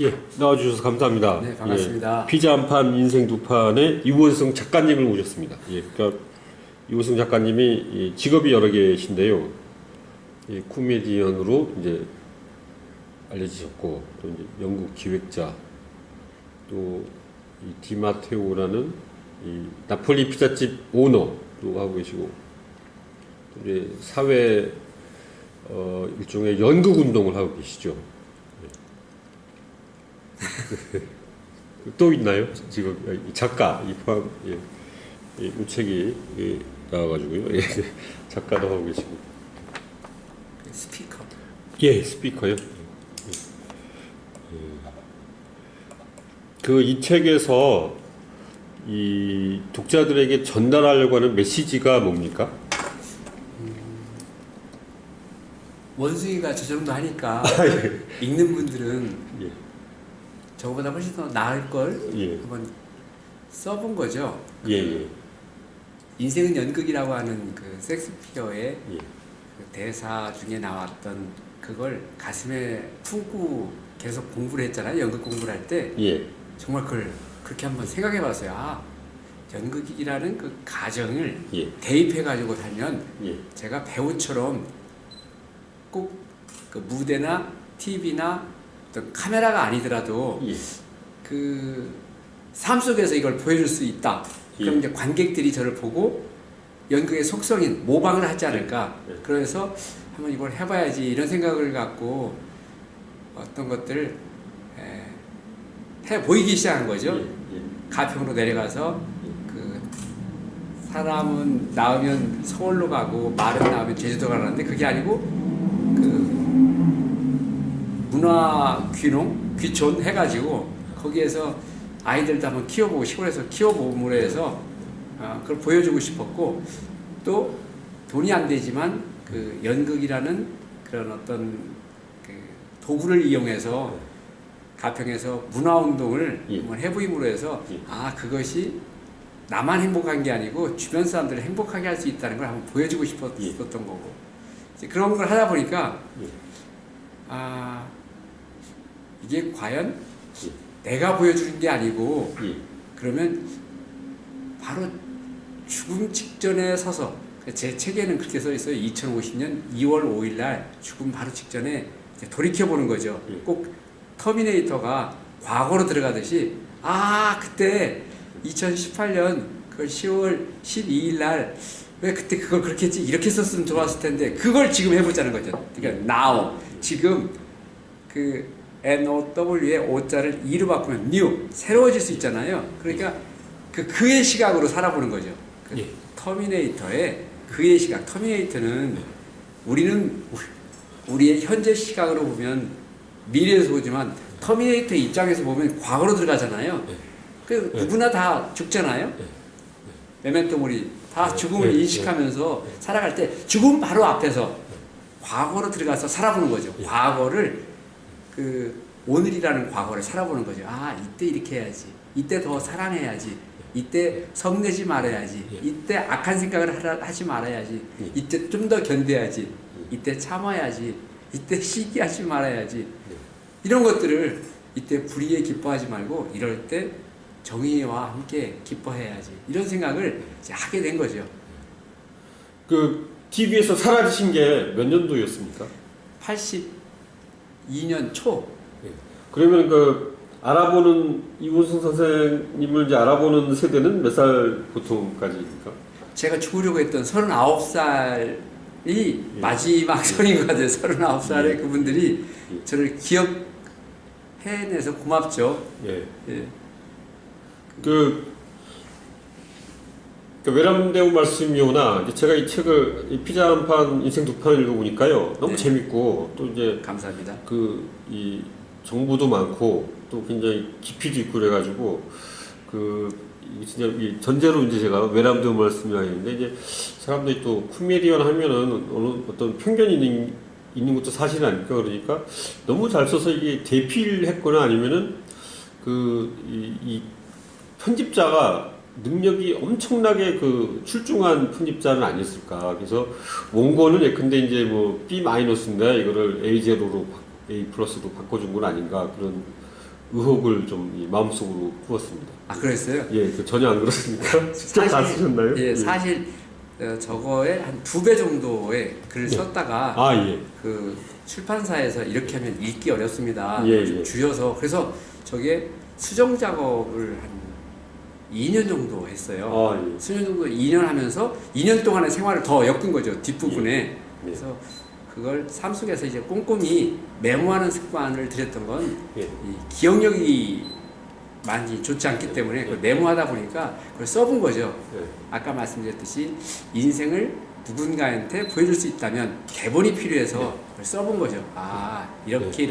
예, 나와주셔서 감사합니다. 네, 반갑습니다. 예, 피자 한 판, 인생 두 판의 이원승 작가님을 모셨습니다. 예, 그러니까 이원승 작가님이 직업이 여러 개신데요. 예, 코미디언으로 이제 알려지셨고, 또 이제 연극 기획자, 또 이 디마테오라는 이 나폴리 피자집 오너도 하고 계시고, 또 이제 사회 일종의 연극 운동을 하고 계시죠. 또 있나요? 지금 작가 이 포함 우책이 나와가지고요. 예, 작가도 하고 계시고. 스피커. 예, 스피커요. 그 이 책에서 이 독자들에게 전달하려고 하는 메시지가 뭡니까? 원숭이가 저 정도 하니까 예. 읽는 분들은 예. 저거보다 훨씬 더 나을 걸 예. 한번 써본 거죠. 예, 예. 인생은 연극이라고 하는 그 섹스피어의 예. 그 대사 중에 나왔던 그걸 가슴에 품고 계속 공부를 했잖아요. 연극 공부를 할 때 예. 정말 그걸 그렇게 한번 생각해 봤어요. 아, 연극이라는 그 가정을 예. 대입해 가지고 살면 예. 제가 배우처럼 꼭 그 무대나 TV나 어떤 카메라가 아니더라도 예. 그 삶 속에서 이걸 보여줄 수 있다. 그럼 예. 이제 관객들이 저를 보고 연극의 속성인 모방을 하지 않을까. 예. 그래서 한번 이걸 해봐야지 이런 생각을 갖고 어떤 것들을 해 보이기 시작한 거죠. 예. 예. 가평으로 내려가서 그 사람은 낳으면 서울로 가고 말은 낳으면 제주도 가라는데 그게 아니고 그 문화 귀촌 해가지고 거기에서 아이들도 한번 키워보고 시골에서 키워보므로 해서 그걸 보여주고 싶었고 또 돈이 안 되지만 그 연극이라는 그런 어떤 그 도구를 이용해서 가평에서 문화운동을 예. 한번 해보임으로 해서 예. 그것이 나만 행복한 게 아니고 주변 사람들을 행복하게 할 수 있다는 걸 한번 보여주고 싶었던 거고 이제 그런 걸 하다 보니까 예. 이게 과연 예. 내가 보여주는 게 아니고 예. 그러면 바로 죽음 직전에 서서 제 책에는 그렇게 써 있어요. 2050년 2월 5일 날 죽음 바로 직전에 이제 돌이켜보는 거죠. 예. 꼭 터미네이터가 과거로 들어가듯이 그때 2018년 그 10월 12일 날 왜 그때 그걸 그렇게 했지 이렇게 썼으면 좋았을 텐데 그걸 지금 해보자는 거죠. 그러니까 now 지금 그 NOW의 O자를 E로 바꾸면 new 새로워질 수 있잖아요. 그러니까 그의 시각으로 살아보는 거죠. 예. 터미네이터의 그의 시각. 터미네이터는 우리는 우리의 현재 시각으로 보면 미래에서 보지만 터미네이터 입장에서 보면 과거로 들어가잖아요. 그 누구나 다 죽잖아요. 메멘토 모리 다 죽음을 인식하면서 살아갈 때 죽음 바로 앞에서 과거로 들어가서 살아보는 거죠. 과거를 그 오늘이라는 과거를 살아보는 거죠. 이때 이렇게 해야지. 이때 더 사랑해야지. 이때 성내지 말아야지. 이때 악한 생각을 하지 말아야지. 이때 좀 더 견뎌야지. 이때 참아야지. 이때 시기하지 말아야지. 이런 것들을 이때 불의에 기뻐하지 말고 이럴 때 정의와 함께 기뻐해야지. 이런 생각을 이제 하게 된 거죠. 그 TV에서 사라지신 게 몇 년도였습니까? 82년 초. 그러면 그 알아보는 이원승 선생님을 이제 알아보는 세대는 몇 살 보통까지입니까? 제가 죽으려고 했던 39살이 마지막 선인 것 같아요. 39살의 그분들이 저를 기억해내서 고맙죠. 예. 예. 외람되고 말씀이오나 제가 이 책을 이 피자 한 판, 인생 두 판을 읽어보니까요 너무 재밌고 또 이제 감사합니다. 이 정보도 많고 또 굉장히 깊이도 있고 그래가지고 진짜 이 전제로 이제 제가 외람되고 말씀이 하는데 이제 사람들이 또 코미디언 하면은 어떤 편견이 있는 것도 사실 아닙니까? 그러니까 너무 잘 써서 이게 대필했거나 아니면은 이 편집자가 능력이 엄청나게 출중한 편집자는 아니었을까. 그래서 원고는 예컨대 이제 뭐 B-인데 이거를 A0로 A 플러스로 바꿔준 건 아닌가 그런 의혹을 좀 이 마음속으로 품었습니다. 아, 그랬어요? 예, 전혀 안 그렇습니까? 직접 다 쓰셨나요? 예, 사실 저거에 한 2배 정도의 글을 예. 썼다가 아, 예. 그 출판사에서 이렇게 하면 읽기 어렵습니다. 예, 좀 예. 줄여서 그래서 저게 수정 작업을 한 2년 정도 했어요. 아, 예. 수년 정도 2년 하면서 2년 동안의 생활을 더 엮은 거죠. 뒷부분에. 예. 그래서 그걸 삶 속에서 이제 꼼꼼히 메모하는 습관을 들였던 건 예. 이 기억력이 많이 좋지 않기 때문에 그걸 메모하다 보니까 그걸 써본 거죠. 예. 아까 말씀드렸듯이 인생을 누군가한테 보여줄 수 있다면 대본이 필요해서 그걸 써본 거죠. 아, 이렇게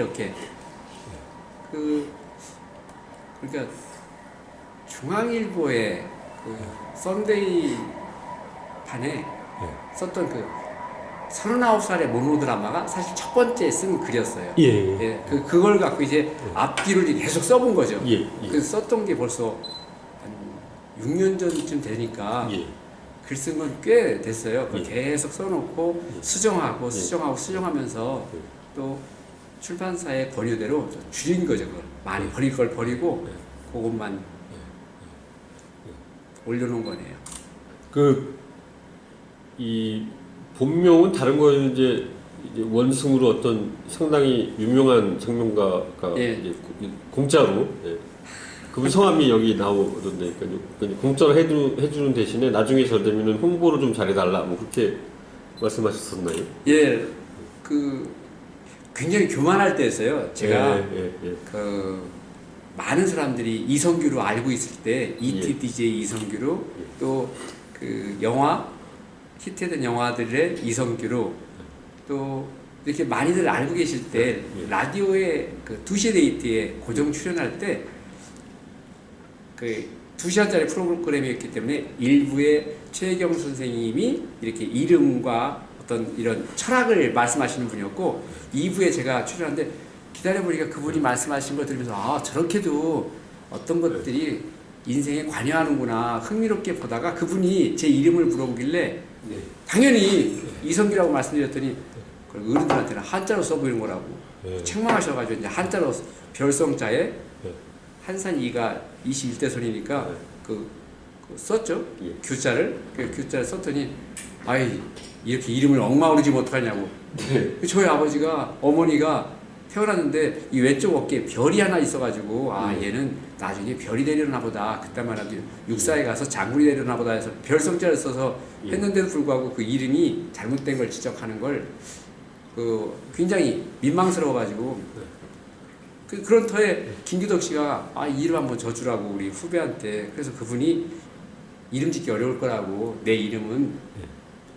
그러니까 중앙일보의 그 썬데이 판에 썼던 그 39살의 모노드라마가 사실 첫 번째 쓴 글이었어요. 예. 예. 예, 그걸 갖고 이제 앞뒤를 계속 써본 거죠. 예. 예. 그 썼던 게 벌써 한 6년 전쯤 되니까 예. 글 쓴 건 꽤 됐어요. 그걸 예. 계속 써놓고 예. 수정하고 예. 수정하면서 예. 또 출판사의 권유대로 좀 줄인 거죠. 그걸 많이 예. 버릴 걸 버리고 예. 그것만 올려놓은 거네요. 이 본명은 다른 거는 이제 원승으로 어떤 상당히 유명한 장명가가 예. 이제 공짜로 그분 성함이 여기 나오던데 그러니까 공짜로 해주는 대신에 나중에 저 되면은 홍보를 좀 잘해달라 뭐 그렇게 말씀하셨었나요? 예, 그 굉장히 교만할 때였어요. 제가 그 많은 사람들이 이성규로 알고 있을 때 ET DJ 이성규로 또 그 영화 히트된 영화들의 이성규로 또 이렇게 많이들 알고 계실 때 라디오에 그 2시 데이트에 고정 출연할 때 그 2시간짜리 프로그램이었기 때문에 일부에 최혜경 선생님이 이렇게 이름과 어떤 이런 철학을 말씀하시는 분이었고 2부에 제가 출연하는데 기다려보니까 그분이 말씀하신 걸 들으면서 아 저렇게도 어떤 것들이 인생에 관여하는구나 흥미롭게 보다가 그분이 제 이름을 물어보길래 당연히 이성규라고 말씀드렸더니 어른들한테는 한자로 써보이는 거라고 책망하셔가지고 이제 한자로 별성자에 한산 이가 21대손이니까 그 썼죠. 규자를 그 규자를 썼더니 아이 이렇게 이름을 엉망으로 지면 어떡하냐고. 저희 아버지가 어머니가 태어났는데 이 왼쪽 어깨에 별이 하나 있어가지고 아 얘는 나중에 별이 되려나 보다 그때만 해도 육사에 가서 장군이 되려나 보다 해서 별성자를 써서 했는데도 불구하고 그 이름이 잘못된 걸 지적하는 걸 그 굉장히 민망스러워가지고 그런 터에 김기덕 씨가 아 이 이름 한번 줘주라고 우리 후배한테 그래서 그분이 이름 짓기 어려울 거라고 내 이름은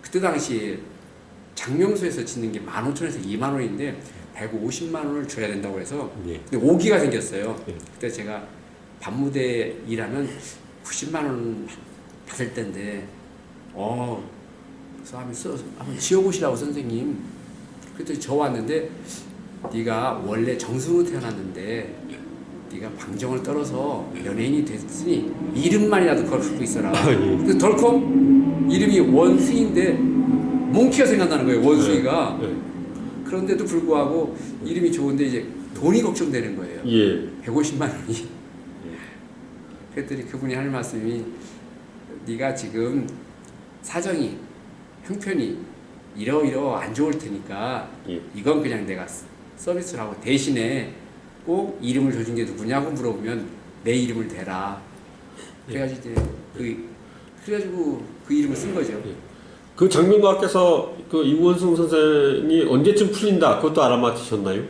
그때 당시에 장명소에서 짓는 게 15,000원에서 20,000원인데 150만 원을 줘야 된다고 해서 근데 오기가 생겼어요. 그때 제가 밤무대 일하면 90만 원 받을 때인데 그래서 한번 지어보시라고 선생님. 그랬더니 저 왔는데 네가 원래 정승으로 태어났는데 네가 방정을 떨어서 연예인이 됐으니 이름만이라도 걸고 있어라. 근데 덜컥 이름이 원숭인데 몽키가 생각나는 거예요. 원숭이가. 그런데도 불구하고 이름이 좋은데 이제 돈이 걱정되는 거예요. 150만 원이. 그랬더니 그분이 하는 말씀이 네가 지금 사정이 형편이 이러이러 안 좋을 테니까 이건 그냥 내가 서비스를 하고 대신에 꼭 이름을 줘준 게 누구냐고 물어보면 내 이름을 대라. 그래가지고 이제 그래가지고 그 이름을 쓴 거죠. 그 장명가께서 그 이원승 선생이 언제쯤 풀린다 그것도 알아맞히셨나요?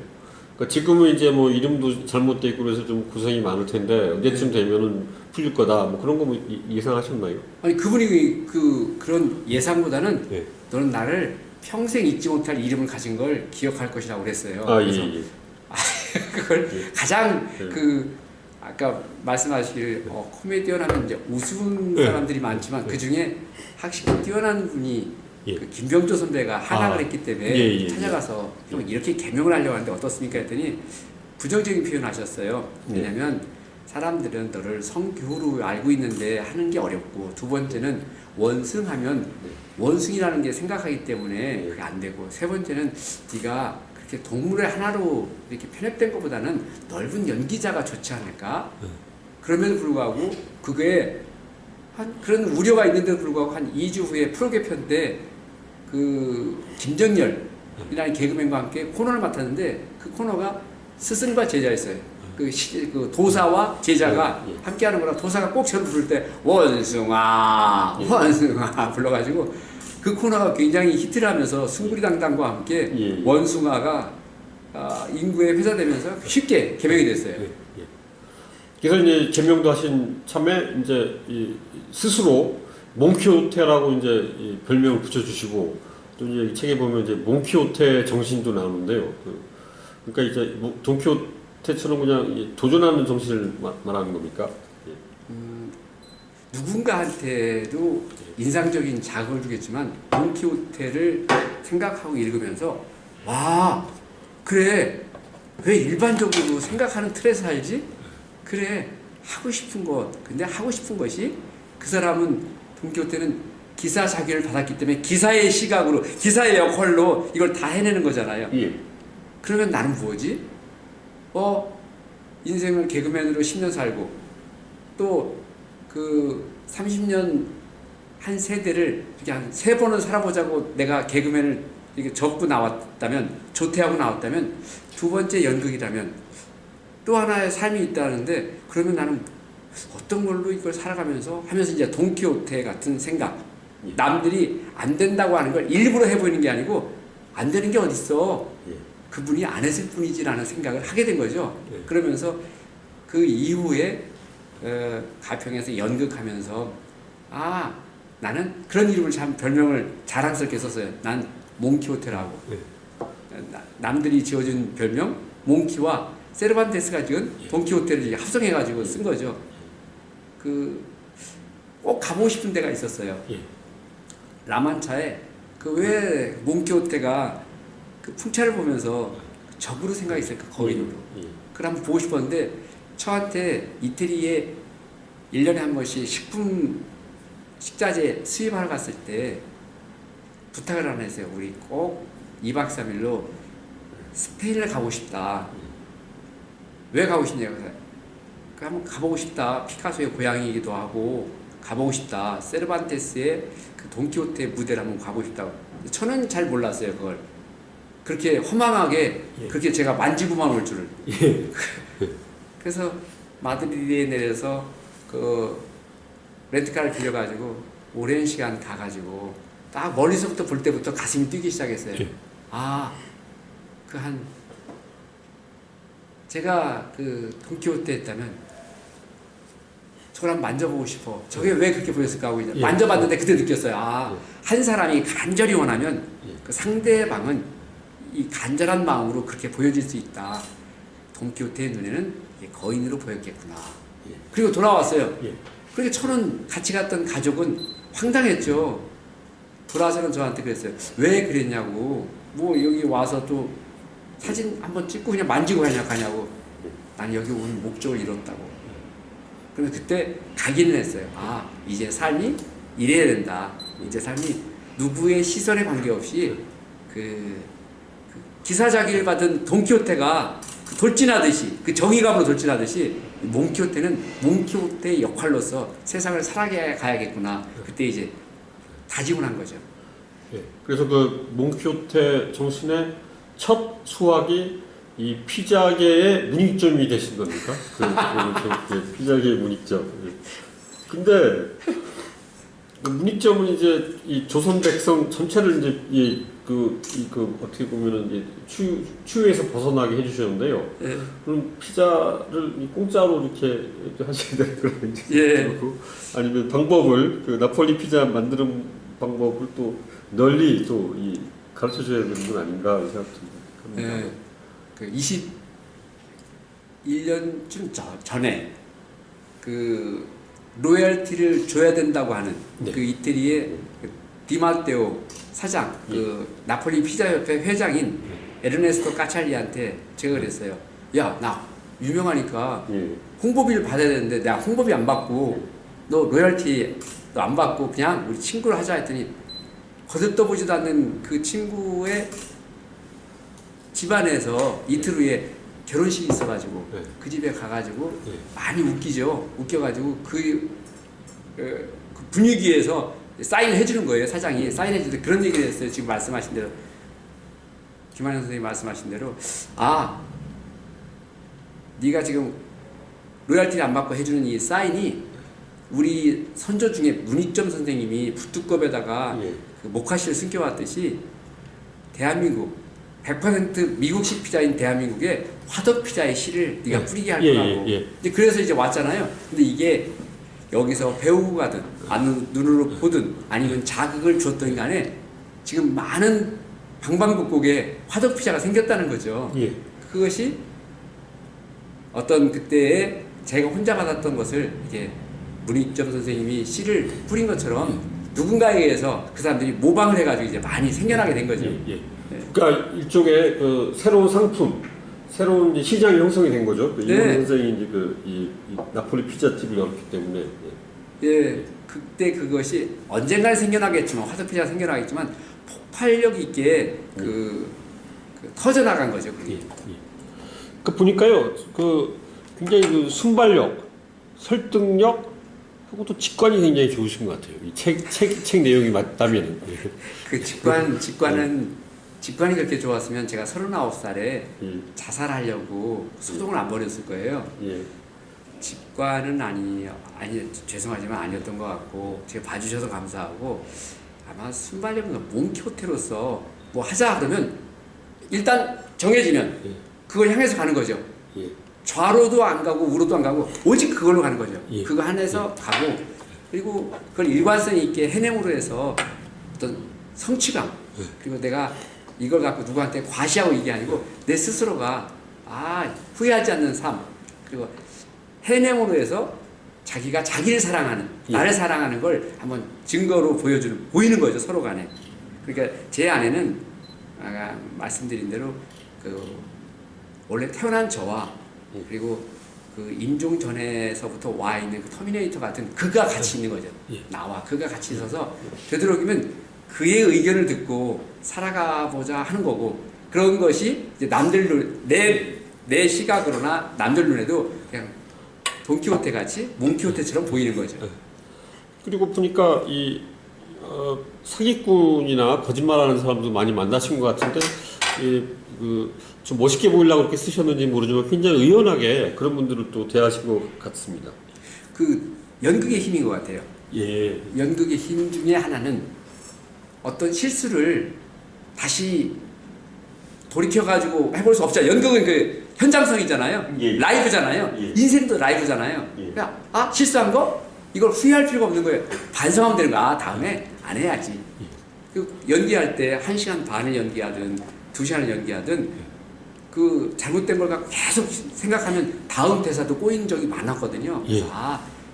그러니까 지금은 이제 뭐 이름도 잘못돼 있고 그래서 좀 고생이 많을 텐데 언제쯤 되면은 풀릴 거다 뭐 그런 거 뭐 예상하셨나요? 아니 그분이 그런 예상보다는 너는 나를 평생 잊지 못할 이름을 가진 걸 기억할 것이라고 그랬어요. 그래서 그걸 가장 아까 말씀하실 코미디언 하면 이제 우스운 사람들이 많지만 그 중에 확실히 뛰어난 분이 그 김병조 선배가 한학을 했기 때문에 찾아가서 형 이렇게 개명을 하려고 하는데 어떻습니까 했더니 부정적인 표현을 하셨어요. 왜냐면 사람들은 너를 성교로 알고 있는데 하는 게 어렵고 두 번째는 원승하면 원숭이라는 게 생각하기 때문에 그게 안 되고 세 번째는 네가 이렇게 동물의 하나로 이렇게 편입된 것보다는 넓은 연기자가 좋지 않을까? 그럼에도 불구하고 그게 그런 우려가 있는데도 불구하고 한 2주 후에 프로 개편 때 그 김정열이라는 개그맨과 함께 코너를 맡았는데 그 코너가 스승과 제자였어요. 그 도사와 제자가 함께 하는 거라 도사가 꼭 저를 부를 때 원숭아 원숭아 불러가지고 그 코너가 굉장히 히트를 하면서 승부리당당과 함께 원숭아가 인구에 회자되면서 쉽게 개명이 됐어요. 그래서 이제 개명도 하신 참에 이제 스스로 몽키호테라고 이제 별명을 붙여주시고 또 이제 이 책에 보면 이제 몽키호테 정신도 나오는데요. 그러니까 이제 돈키호테처럼 그냥 도전하는 정신을 말하는 겁니까? 누군가한테도 인상적인 자극을 주겠지만 돈키호테를 생각하고 읽으면서 와 그래 왜 일반적으로 생각하는 틀에서 살지? 그래 하고 싶은 것 근데 하고 싶은 것이 그 사람은 돈키호테는 기사 자기를 받았기 때문에 기사의 시각으로 기사의 역할로 이걸 다 해내는 거잖아요. 그러면 나는 뭐지? 인생을 개그맨으로 10년 살고 또 그 30년 한 세대를 이렇게 한 3번은 살아보자고 내가 개그맨을 이렇게 접고 나왔다면 조퇴하고 나왔다면 두 번째 연극이라면 또 하나의 삶이 있다는데 그러면 나는 어떤 걸로 이걸 살아가면서 하면서 이제 돈키호테 같은 생각 남들이 안 된다고 하는 걸 일부러 해보이는 게 아니고 안 되는 게 어딨어 그분이 안 했을 뿐이지라는 생각을 하게 된 거죠. 그러면서 그 이후에 가평에서 연극하면서 나는 그런 이름을 참 별명을 자랑스럽게 썼어요. 난 몽키호테라고. 남들이 지어준 별명 몽키와 세르반테스가 지은 돈키호테를 합성해가지고 쓴 거죠. 꼭 가보고 싶은 데가 있었어요. 라만차에 그 왜 몽키호테가 그 풍차를 보면서 적으로 생각했을까 거인으로. 그걸 한번 보고 싶었는데 저한테 이태리에 1년에 한 번씩 식자재 수입하러 갔을 때 부탁을 하나 했어요. 우리 꼭 2박 3일로 스페인을 가고 싶다. 왜 가고 싶냐고. 한번 가보고 싶다. 피카소의 고향이기도 하고 가보고 싶다. 세르반테스의 그 돈키호테 무대를 한번 가보고 싶다고. 저는 잘 몰랐어요. 그걸. 그렇게 허망하게 그렇게 제가 만지고만 올 줄을. 그래서 마드리드에 내려서 그 렌트카를 빌려가지고 오랜 시간 가가지고 딱 멀리서부터 볼 때부터 가슴이 뛰기 시작했어요. 제가 그 돈키호테 했다면 저걸 한번 만져보고 싶어. 저게 왜 그렇게 보였을까 하고 이제 만져봤는데 그때 느꼈어요. 한 사람이 간절히 원하면 그 상대방은 이 간절한 마음으로 그렇게 보여질 수 있다. 돈키호테의 눈에는 거인으로 보였겠구나. 그리고 돌아왔어요. 그렇게 저는 같이 갔던 가족은 황당했죠. 돌아와서는 저한테 그랬어요. 왜 그랬냐고. 뭐 여기 와서 또 사진 한번 찍고 그냥 만지고 가냐고. 난 여기 온 목적을 이뤘다고. 그래서 그때 각인을 했어요. 이제 삶이 이래야 된다. 이제 삶이 누구의 시선에 관계없이 그 기사자기를 받은 돈키호테가 돌진하듯이 그 정의감으로 돌진하듯이 몽키호테는 몽키호테의 역할로서 세상을 살아가야겠구나. 그때 이제 다짐을 한 거죠. 그래서 그 몽키호테 정신의 첫 수확이 이 피자계의 문익점이 되신 겁니까? 피자계의 문익점. 근데 그 문익점은 이제 이 조선 백성 전체를 이제 어떻게 보면은 이제 추위에서 벗어나게 해주셨는데요. 그럼 피자를 공짜로 이렇게 하셔야 되는 건지, 아니면 방법을 그 나폴리 피자 만드는 방법을 또 널리 또 가르쳐 줘야 되는 건 아닌가 생각합니다. 그 21년쯤 전에 그 로열티를 줘야 된다고 하는 그 이태리의 디마테오 사장, 그 나폴리 피자협회 회장인 에르네스토 까찰리한테 제가 그랬어요. 야, 나 유명하니까 홍보비를 받아야 되는데 내가 홍보비 안 받고 너 로열티 너 안 받고 그냥 우리 친구를 하자 했더니 거듭떠보지도 않는 그 친구의 집안에서 이틀 후에 결혼식이 있어가지고 네. 그 집에 가가지고 네. 많이 웃기죠. 웃겨가지고 그 분위기에서 사인을 해주는 거예요. 사장이 사인해주는데 그런 얘기를 했어요. 지금 말씀하신 대로 김한영 선생님이 말씀하신 대로 네가 지금 로얄티를 안 받고 해주는 이 사인이 우리 선조 중에 문익점 선생님이 붓두껍에다가 예. 그 목화실을 숨겨왔듯이 대한민국 100% 미국식 피자인 대한민국에 화덕 피자의 실을 네가 예. 뿌리게 할 예, 거라고. 예, 예. 이제 그래서 이제 왔잖아요. 근데 이게 여기서 배우고 가든 눈으로 보든 아니면 자극을 줬든 간에 지금 많은 방방곡곡에 화덕 피자가 생겼다는 거죠. 예. 그것이 어떤 그때에 제가 혼자 받았던 것을 이게 문익점 선생님이 씨를 뿌린 것처럼 누군가에 의해서 그 사람들이 모방을 해가지고 이제 많이 생겨나게 된 거죠. 예, 예. 그러니까 일종의 그 새로운 상품, 새로운 이제 시장이 형성이 된 거죠. 그 네. 이원 선생이 이제 이 나폴리 피자집을 열었기 때문에. 예, 그때 그것이 언젠가는 생겨나겠지만 화덕피자가 생겨나겠지만 폭발력 있게 그 터져나간 거죠. 그게. 예, 예. 그 보니까요, 그 굉장히 그 순발력, 설득력 하고 또 직관이 굉장히 좋으신 것 같아요. 이 책 내용이 맞다면. 그 직관이 그렇게 좋았으면 제가 39살에 예. 자살하려고 소동을 안 벌였을 거예요. 예. 직관은 아니 죄송하지만 아니었던 것 같고 제가 봐주셔서 감사하고 아마 순발력은 몽키호테로서 뭐 하자 그러면 일단 정해지면 예. 그걸 향해서 가는 거죠. 예. 좌로도 안 가고 우로도 안 가고 오직 그걸로 가는 거죠. 예. 그거 안에서 가고 그리고 그걸 일관성 있게 해냄으로 해서 어떤 성취감 그리고 내가 이걸 갖고 누구한테 과시하고 이게 아니고 내 스스로가 후회하지 않는 삶 그리고 해냄으로 해서 자기가 자기를 사랑하는 나를 사랑하는 걸 한번 증거로 보이는 거죠 서로 간에. 그러니까 제 아내는 아까 말씀드린 대로 그 원래 태어난 저와 그리고 그 임종전에서부터 와 있는 그 터미네이터 같은 그가 같이 있는 거죠. 나와 그가 같이 있어서 되도록이면 그의 의견을 듣고 살아가 보자 하는 거고 그런 것이 이제 남들 눈 내 시각으로나 남들 눈에도 그냥 돈키호테 같이 몽키호테처럼 보이는 거죠. 그리고 보니까 이 사기꾼이나 거짓말하는 사람도 많이 만나신 것 같은데 좀 멋있게 보이려고 그렇게 쓰셨는지 모르지만 굉장히 의연하게 그런 분들을 또 대하신 것 같습니다. 그 연극의 힘인 것 같아요. 예. 연극의 힘 중에 하나는 어떤 실수를 다시 돌이켜가지고 해볼 수 없잖아요. 연극은 그 현장성이잖아요. 예. 라이브잖아요. 예. 인생도 라이브잖아요. 예. 그러니까 실수한 거 이걸 후회할 필요가 없는 거예요. 반성하면 되는 거야. 다음에 안 해야지. 그 연기할 때 1시간 반을 연기하든 2시간을 연기하든 그 잘못된 걸 갖고 계속 생각하면 다음 대사도 꼬인 적이 많았거든요. 예.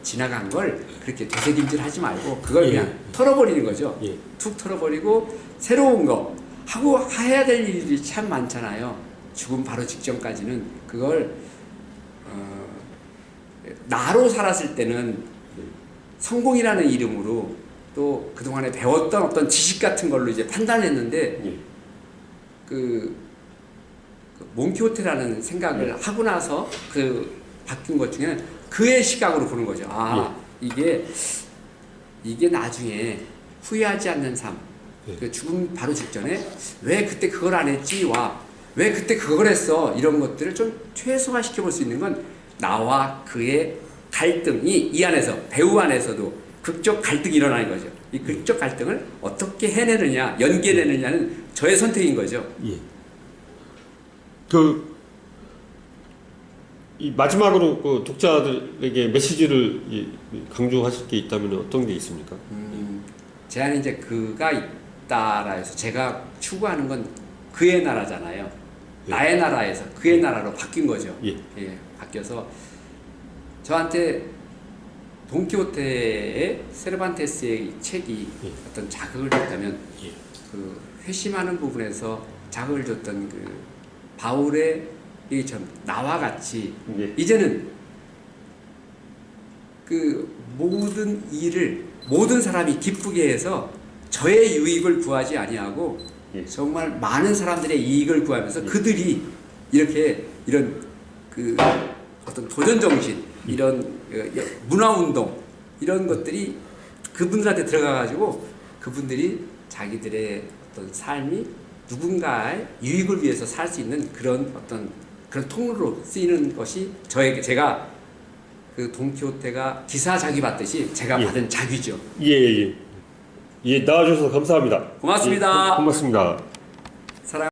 지나간 걸 그렇게 되새김질 하지 말고 그걸 예. 그냥 털어버리는 거죠. 예. 툭 털어버리고 새로운 거 하고 해야 될 일이 참 많잖아요. 죽음 바로 직전까지는 그걸 나로 살았을 때는 성공이라는 이름으로 또 그동안에 배웠던 어떤 지식 같은 걸로 이제 판단했는데 예. 그 몽키호테라는 생각을 하고 나서 그 바뀐 것 중에는 그의 시각으로 보는 거죠. 이게 나중에 후회하지 않는 삶. 그 죽음 바로 직전에 왜 그때 그걸 안 했지와 왜 그때 그걸 했어 이런 것들을 좀 최소화시켜 볼 수 있는 건 나와 그의 갈등이 이 안에서 배우 안에서도 극적 갈등이 일어나는 거죠. 이 극적 갈등을 어떻게 해내느냐 연기해내느냐는 저의 선택인 거죠. 예. 이 마지막으로 그 독자들에게 메시지를 강조하실 게 있다면 어떤 게 있습니까? 제 안에 이제 그가 있다라 해서 제가 추구하는 건 그의 나라잖아요. 예. 나의 나라에서 그의 나라로 바뀐 거죠. 예. 바뀌어서 저한테 돈키호테의 세르반테스의 책이 어떤 자극을 줬다면 그 회심하는 부분에서 자극을 줬던 그 바울의 이 전 나와 같이 이제는 그 모든 일을 모든 사람이 기쁘게 해서 저의 유익을 구하지 아니하고 예. 정말 많은 사람들의 이익을 구하면서 그들이 이렇게 이런 그 어떤 도전 정신, 이런 문화 운동 이런 것들이 그분들한테 들어가 가지고 그분들이 자기들의 어떤 삶이 누군가의 유익을 위해서 살 수 있는 그런 어떤 그런 통로로 쓰이는 것이 제가 그 돈키호테가 기사 자기 받듯이 제가 예. 받은 자귀죠. 예, 예. 예, 나와주셔서 감사합니다. 고맙습니다. 예, 고맙습니다.